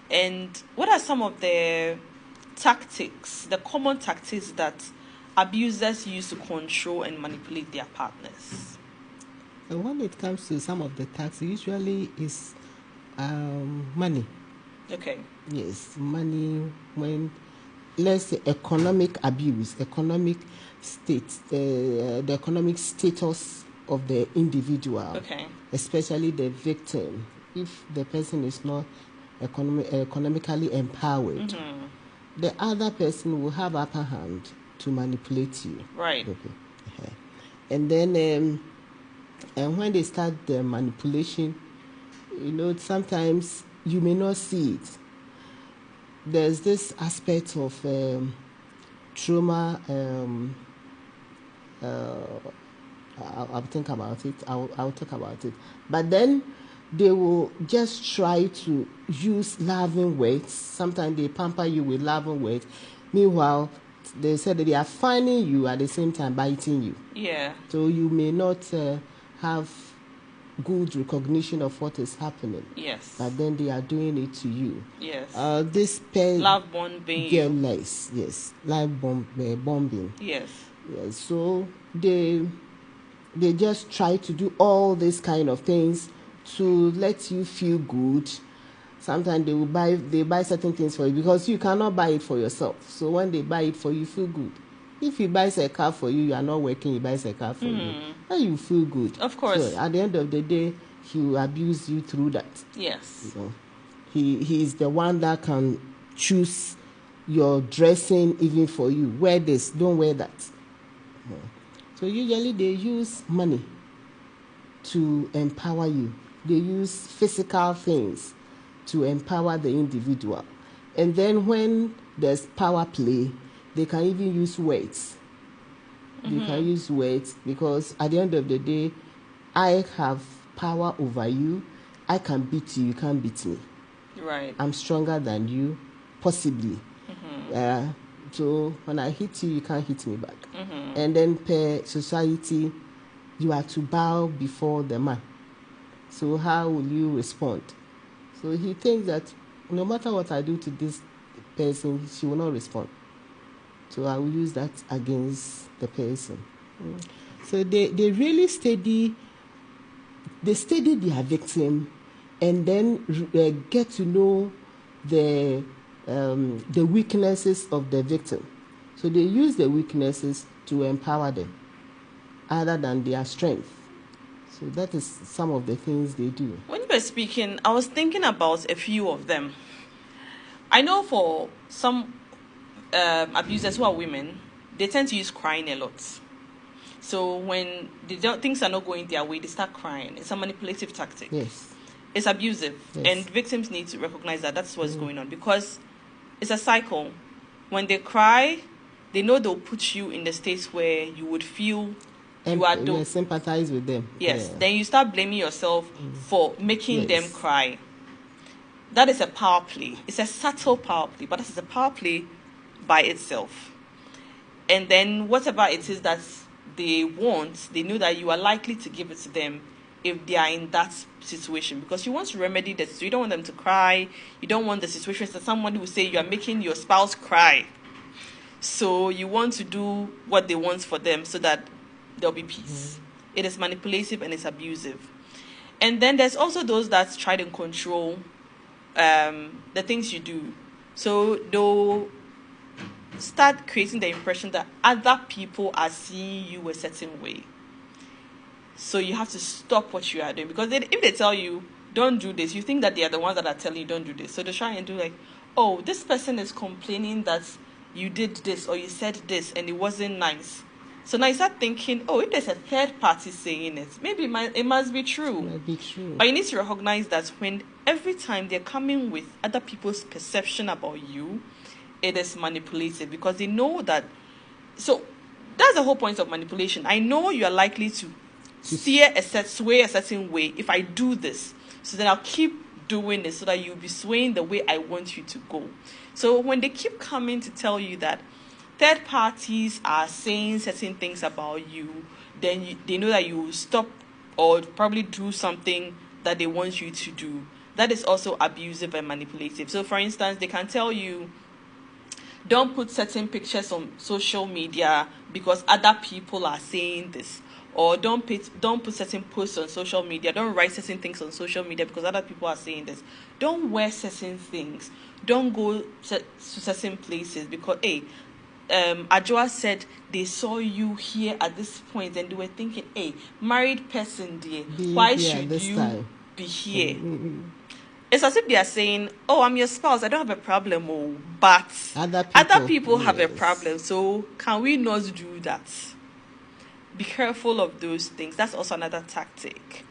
And what are some of the tactics, the common tactics that abusers use to control and manipulate their partners? And when it comes to some of the tactics, usually is money. Okay. Yes, money. When, let's say, economic abuse, economic state, the economic status of the individual, Okay. especially the victim. If the person is not economically empowered, the other person will have upper hand to manipulate you. Right. Okay. And then and when they start the manipulation, sometimes you may not see it. There's this aspect of trauma. I'll think about it. I'll talk about it. But then they will just try to use loving words. Sometimes they pamper you with loving words. Meanwhile, they said that they are finding you at the same time biting you. Yeah. So you may not have good recognition of what is happening. Yes. But then they are doing it to you. Yes. This love bombing. Yes. Love bombing. Yes. Yes. So they just try to do all these kind of things to let you feel good. Sometimes they buy certain things for you because you cannot buy it for yourself. So when they buy it for you, feel good. If he buys a car for you, you are not working, he buys a car for you, then you feel good. Of course. So at the end of the day, he will abuse you through that. Yes. He is the one that can choose your dressing even for you. Wear this, don't wear that. So usually they use money to empower you. They use physical things to empower the individual. And then when there's power play, they can even use words. They can use words because at the end of the day, I have power over you. I can beat you. You can't beat me. Right. I'm stronger than you, possibly. So when I hit you, you can't hit me back. And then per society, you are to bow before the man. So how will you respond? So he thinks that no matter what I do to this person, she will not respond. So I will use that against the person. So they really study their victim, and then get to know the weaknesses of the victim. So they use the weaknesses to empower them, other than their strength. So that is some of the things they do. When you were speaking, I was thinking about a few of them. I know for some abusers who are women, they tend to use crying a lot. So when things are not going their way, they start crying. It's a manipulative tactic. Yes. It's abusive. Yes. And victims need to recognize that that's what's going on, because it's a cycle. When they cry, they know they'll put you in the state where you would feel you sympathize with them. Yes. Yeah. Then you start blaming yourself for making them cry. That is a power play. It's a subtle power play, but it's a power play by itself. And then whatever it is that they want, they know that you are likely to give it to them if they are in that situation, because you want to remedy the situation. You don't want them to cry. You don't want the situation that somebody will say you are making your spouse cry. So you want to do what they want for them so that there'll be peace. It is manipulative and it's abusive. And then there's also those that try to control the things you do. So they'll start creating the impression that other people are seeing you a certain way. So you have to stop what you are doing, because if they tell you don't do this, you think that they are the ones that are telling you don't do this. So they try and do like, oh, this person is complaining that you did this or you said this and it wasn't nice. So now you start thinking, oh, if there's a third party saying it, maybe it must be true. It might be true. But you need to recognize that when every time they're coming with other people's perception about you, it is manipulative, because they know that. So that's the whole point of manipulation. I know you are likely to sway a certain way if I do this. So then I'll keep doing it so that you'll be swaying the way I want you to go. So when they keep coming to tell you that third parties are saying certain things about you, then they know that you will stop or probably do something that they want you to do. that is also abusive and manipulative. So, for instance, they can tell you, don't put certain pictures on social media because other people are saying this, or don't put certain posts on social media, don't write certain things on social media because other people are saying this, don't wear certain things, don't go to certain places because Adjoa said they saw you here at this point and they were thinking, hey, married person dear, why should you be here? It's as if they are saying, oh, I'm your spouse, I don't have a problem, but other people have a problem, so can we not do that? Be careful of those things. That's also another tactic.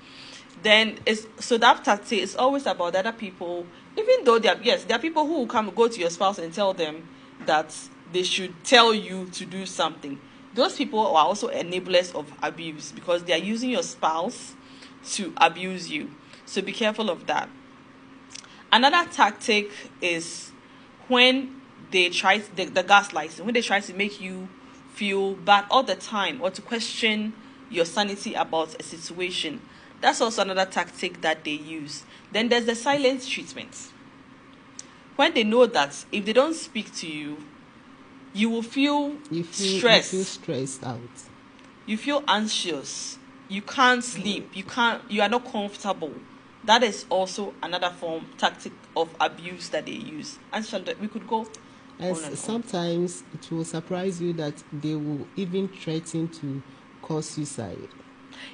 Then that tactic is always about other people, even though there are people who will go to your spouse and tell them that they should tell you to do something. Those people are also enablers of abuse because they are using your spouse to abuse you. So be careful of that. Another tactic is when they try the gaslighting, when they try to make you feel bad all the time or to question your sanity about a situation. That's also another tactic that they use. Then there's the silent treatment. When they know that if they don't speak to you, you will feel stressed. You feel stressed out. You feel anxious. You can't sleep. You are not comfortable. That is also another tactic of abuse that they use. And we could go. And sometimes it will surprise you that they will even threaten to cause suicide,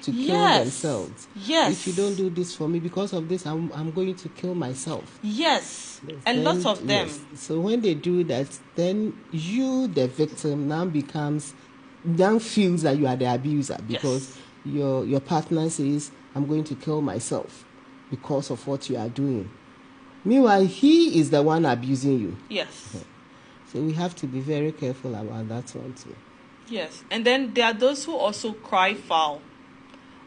to kill themselves. Yes. If you don't do this for me, because of this, I'm going to kill myself. Yes. And lots of them. Yes. So when they do that, then you, the victim, now feels that you are the abuser because your partner says, I'm going to kill myself because of what you are doing. Meanwhile, he is the one abusing you. Yes. Okay. So we have to be very careful about that one too. Yes. And then there are those who also cry foul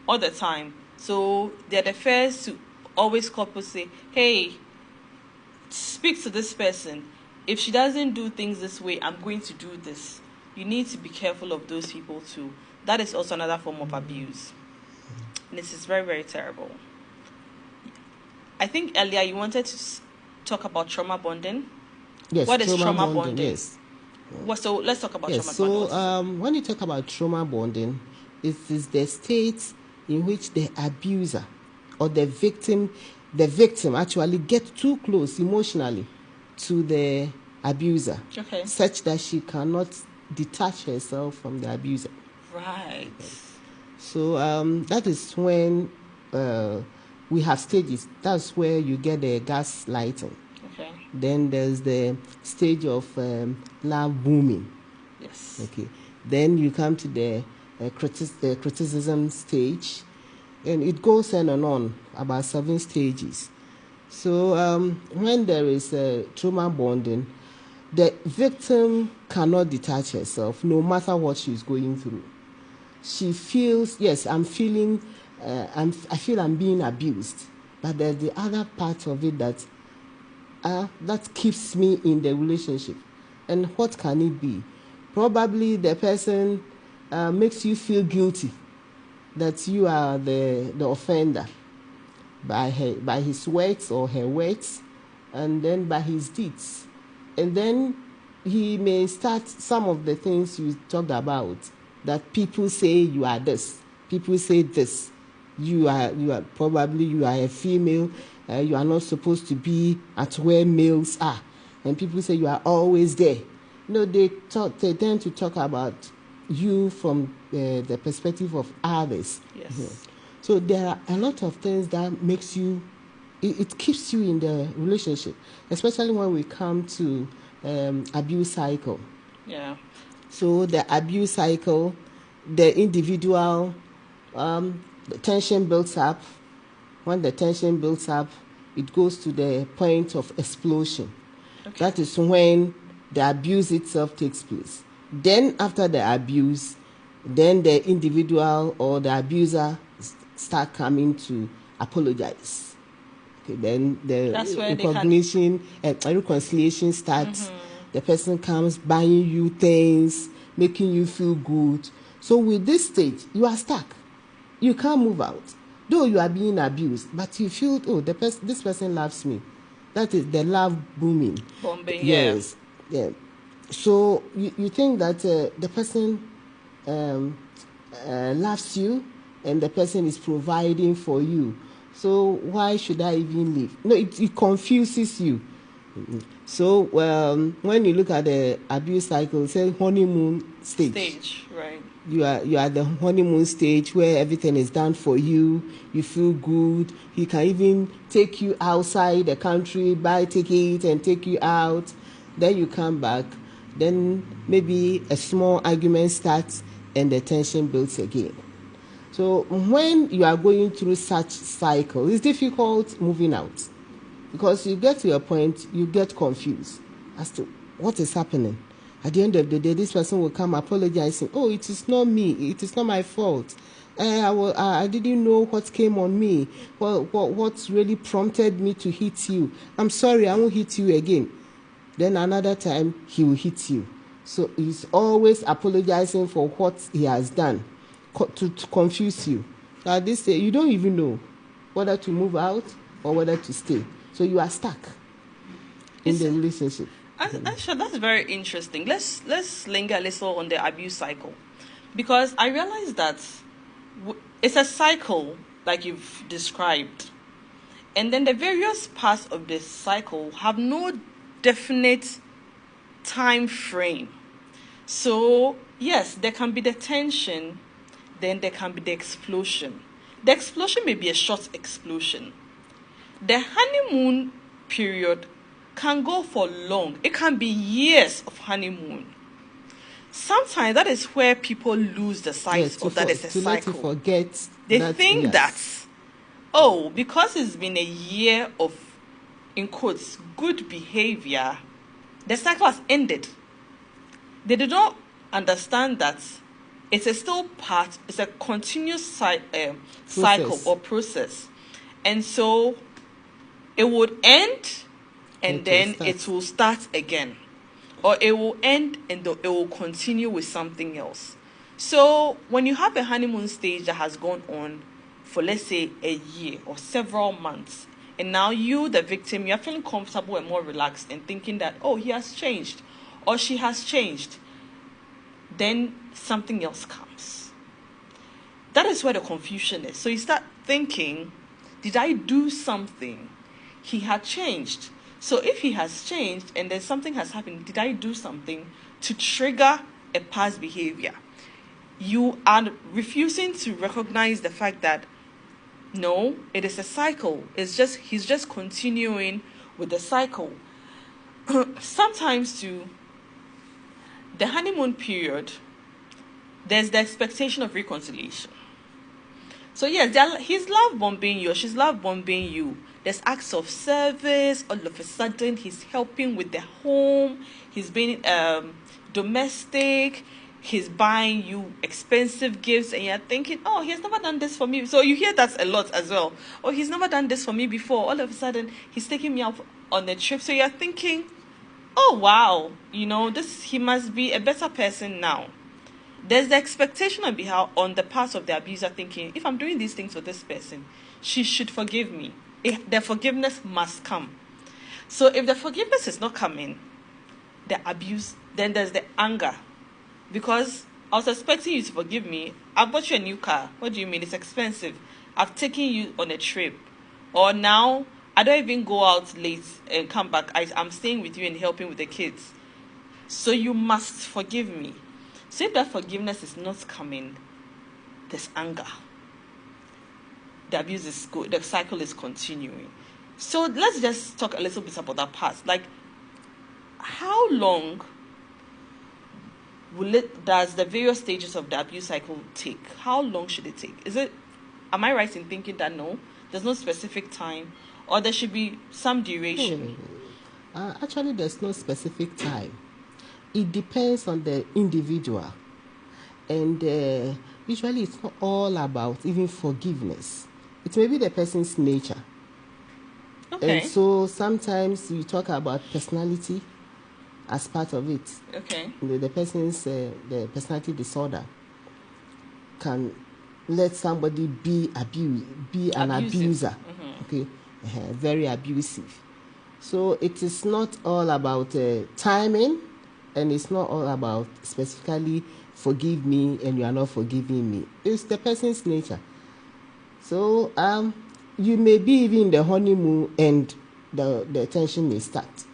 all the time. So they're the first to always say, hey, speak to this person. If she doesn't do things this way, I'm going to do this. You need to be careful of those people too. That is also another form of abuse. And this is very, very terrible. I think earlier you wanted to talk about trauma bonding. Yes. What is trauma bonding? Yes. So let's talk about trauma bonding. So when you talk about trauma bonding, it is the state in which the abuser or the victim actually gets too close emotionally to the abuser, such that she cannot detach herself from the abuser. Right. So that is when we have stages. That's where you get the gaslighting. Okay. Then there's the stage of love booming. Yes. Okay. Then you come to the criticism stage, and it goes on about 7 stages. So when there is trauma bonding, the victim cannot detach herself no matter what she's going through. She feels, yes, I feel I'm being abused, but there's the other part of it that keeps me in the relationship. And what can it be? Probably the person makes you feel guilty that you are the offender by his words or her words, and then by his deeds. And then he may start some of the things you talked about, that people say you are this, people say this, you are a female, you are not supposed to be at where males are, and people say you are always there. They tend to talk about you from the perspective of others. Yes. Mm-hmm. So there are a lot of things that makes you, it keeps you in the relationship, especially when we come to abuse cycle. Yeah. So the abuse cycle, the individual, the tension builds up. When the tension builds up, it goes to the point of explosion. Okay. That is when the abuse itself takes place. Then after the abuse, then the individual or the abuser start coming to apologize. Okay, then the reconciliation starts. Mm-hmm. The person comes buying you things, making you feel good. So with this stage, you are stuck. You can't move out. though you are being abused, but you feel, oh, this person loves me. That is the love booming. Bombing, yes, yeah. So you think that the person loves you, and the person is providing for you. So why should I even leave? No, it confuses you. So when you look at the abuse cycle, say honeymoon stage. Right. You are at the honeymoon stage where everything is done for you. You feel good. He can even take you outside the country, buy tickets and take you out. Then you come back. Then maybe a small argument starts and the tension builds again. So when you are going through such cycle, it's difficult moving out, because you get to a point, you get confused as to what is happening. At the end of the day, this person will come apologizing. Oh, it is not me. It is not my fault. I didn't know what came on me. What really prompted me to hit you. I'm sorry, I won't hit you again. Then another time, he will hit you. So he's always apologizing for what he has done to confuse you. So at this stage, you don't even know whether to move out or whether to stay. So you are stuck in the relationship. Actually, that's very interesting. Let's linger a little on the abuse cycle, because I realize that it's a cycle like you've described, and then the various parts of this cycle have no definite time frame. So yes, there can be the tension, then there can be the explosion. The explosion may be a short explosion. The honeymoon period can go for long. It can be years of honeymoon. Sometimes that is where people lose the sight of that it's a cycle. They think that, oh, because it's been a year of, in quotes, good behavior, the cycle has ended. They do not understand that it's a continuous cycle or process. And so it would end, and then it will start again. Or it will end and it will continue with something else. So when you have a honeymoon stage that has gone on for, let's say, a year or several months, and now you, the victim, you're feeling comfortable and more relaxed and thinking that, oh, he has changed or she has changed, then something else comes. That is where the confusion is. So you start thinking, did I do something? He had changed. So if he has changed and then something has happened, did I do something to trigger a past behavior? You are refusing to recognize the fact that, no, it is a cycle. He's just continuing with the cycle. Sometimes too, the honeymoon period, there's the expectation of reconciliation. So yes, he's love bombing you, or she's love bombing you. There's acts of service. All of a sudden, he's helping with the home. He's being domestic. He's buying you expensive gifts, and you're thinking, oh, he's never done this for me. So you hear that a lot as well. Oh, he's never done this for me before. All of a sudden, he's taking me out on a trip. So you're thinking, oh, wow, he must be a better person now. There's the expectation on the part of the abuser thinking, if I'm doing these things for this person, she should forgive me. The forgiveness must come. So if the forgiveness is not coming, the abuse, then there's the anger. Because I was expecting you to forgive me. I bought you a new car. What do you mean? It's expensive. I've taken you on a trip. Or now, I don't even go out late and come back. I'm staying with you and helping with the kids. So you must forgive me. So if that forgiveness is not coming, there's anger. The abuse is good. The cycle is continuing. So let's just talk a little bit about that part. Like, how long does the various stages of the abuse cycle take? How long should it take? Am I right in thinking that no, there's no specific time, or there should be some duration? Actually, there's no specific time. It depends on the individual. And usually it's not all about even forgiveness. It may be the person's nature. Okay. And so sometimes you talk about personality as part of it. Okay. The person's the personality disorder can let somebody be an Abusive. abuser. Okay, very abusive. So it is not all about timing, and it's not all about specifically forgive me and you are not forgiving me. It's the person's nature. So you may be even in the honeymoon and the tension may start.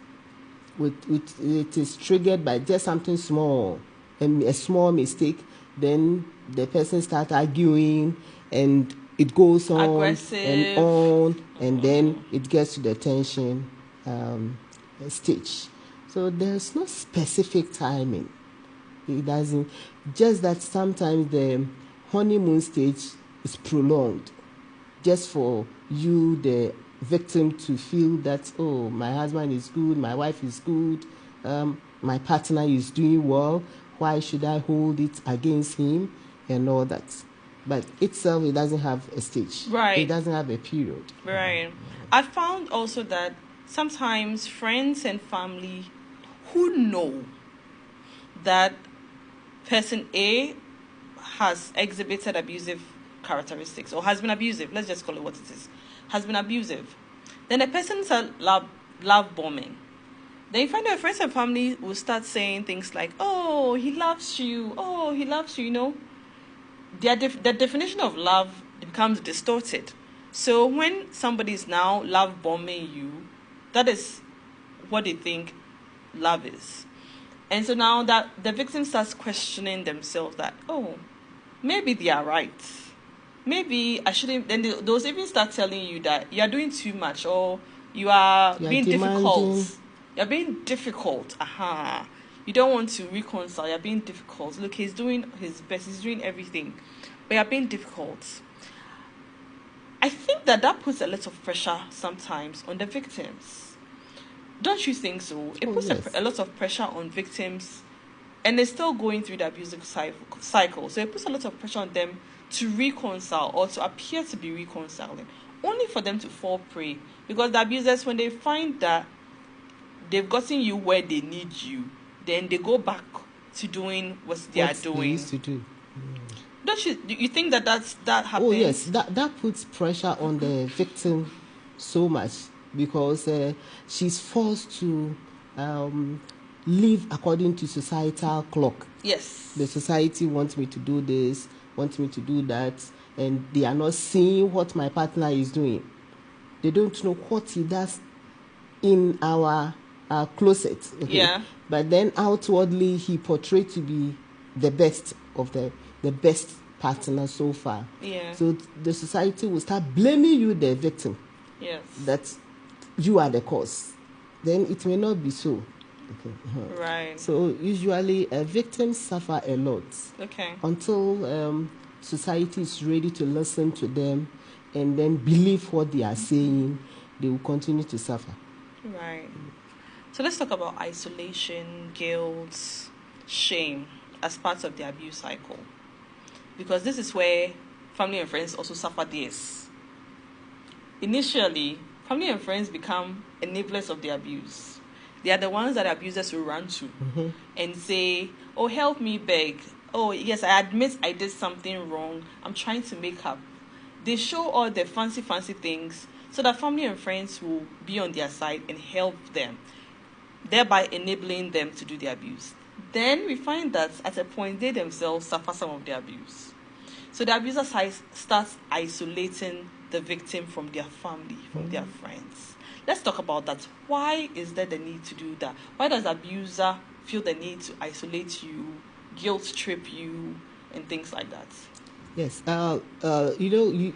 It is triggered by just something small, a small mistake. Then the person starts arguing and it goes on Aggressive. and on, and then it gets to the tension stage. So there's no specific timing. It doesn't, just that sometimes the honeymoon stage is prolonged just for you, the victim, to feel that, oh, my husband is good, my wife is good, my partner is doing well, why should I hold it against him and all that. But itself, it doesn't have a stage. Right. It doesn't have a period. Right. I found also that sometimes friends and family who know that person A has exhibited abusive characteristics or has been abusive, let's just call it what it is, has been abusive, then the person's love bombing. Then you find that friends and family will start saying things like, oh, he loves you, you know. The definition of love becomes distorted. So when somebody is now love bombing you, that is what they think love is. And so now that the victim starts questioning themselves that, oh, maybe they are right. Maybe I shouldn't. Then those even start telling you that you are doing too much, or you are being difficult. You're being difficult. You don't want to reconcile. You're being difficult. Look, he's doing his best. He's doing everything. But you're being difficult. I think that puts a lot of pressure sometimes on the victims. Don't you think so? It puts a lot of pressure on victims, and they're still going through the abusive cycle. So it puts a lot of pressure on them to reconcile or to appear to be reconciling, only for them to fall prey. Because the abusers, when they find that they've gotten you where they need you, then they go back to doing what they are doing. They used to do. Don't you think that that happens? Oh yes, that puts pressure on the victim so much, because she's forced to live according to societal clock. Yes. The society wants me to do this, wants me to do that, and they are not seeing what my partner is doing. They don't know what he does in our closet. Okay? Yeah. But then outwardly, he portrayed to be the best of the best partner so far. Yeah. So the society will start blaming you, the victim. Yes. That you are the cause. Then it may not be so. Okay. Right. So usually victims suffer a lot. Okay. Until society is ready to listen to them and then believe what they are saying, they will continue to suffer. Right. So let's talk about isolation, guilt, shame as part of the abuse cycle. Because this is where family and friends also suffer this. Initially, family and friends become enablers of the abuse. They are the ones that abusers will run to and say, oh, help me beg. Oh, yes, I admit I did something wrong. I'm trying to make up. They show all the fancy things so that family and friends will be on their side and help them, thereby enabling them to do the abuse. Then we find that at a point they themselves suffer some of the abuse. So the abuser starts isolating the victim from their family, from their friends. Let's talk about that. Why is there the need to do that? Why does the abuser feel the need to isolate you, guilt trip you, and things like that? Yes. You